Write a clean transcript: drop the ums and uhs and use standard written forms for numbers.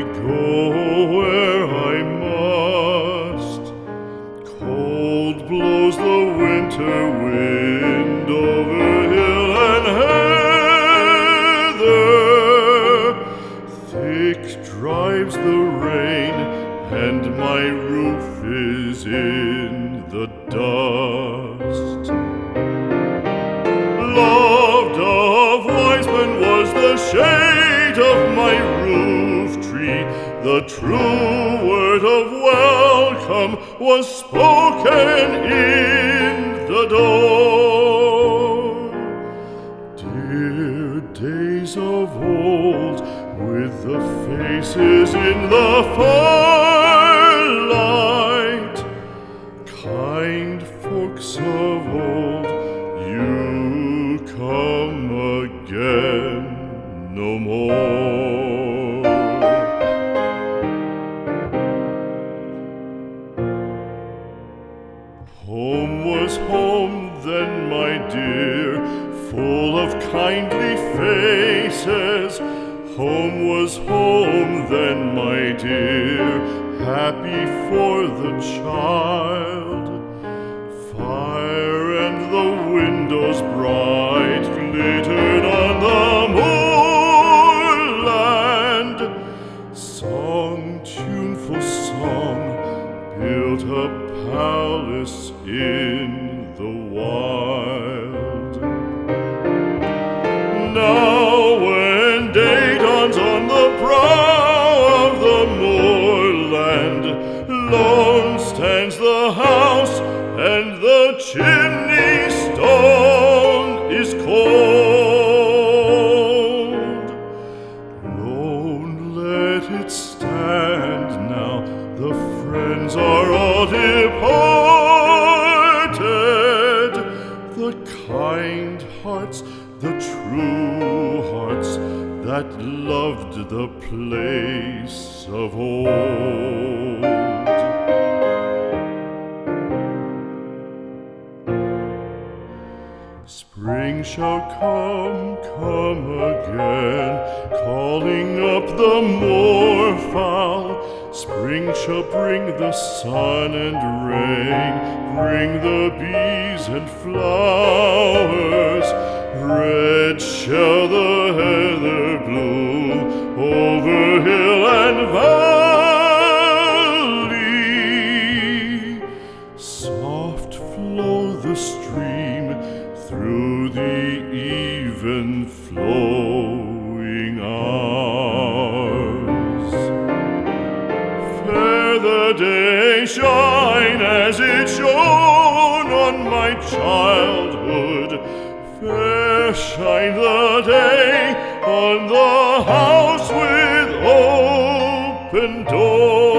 go where I must. Cold blows the winter wind over hill and heather. Thick drives the rain, and my roof is in the dust. Loved of wise men was the shade of my roof tree. The true word of welcome was spoken in the door. Dear days of old, with the faces in the firelight, kind folks of old, you come again no more. Home was home then, my dear, full of kindly faces. Home was home then, my dear, happy for the child. Fire and the windows bright glittered on the moorland. Song, tuneful song, built a palace in the wild. Now when day dawns on the brow of the moorland, lone stands the house and the chimney stone is cold. Lone let it stand now, the friends are all departed. The kind hearts, the true hearts that loved the place of old. Spring shall come again, calling up the moorfowl. Spring shall bring the sun and rain, bring the bees and flowers. Red shall the heather bloom over hill and valley. Soft flow the stream through the even flowing hours. Fair the day shine as it shone on my childhood. Fair shine the day on the house with open door.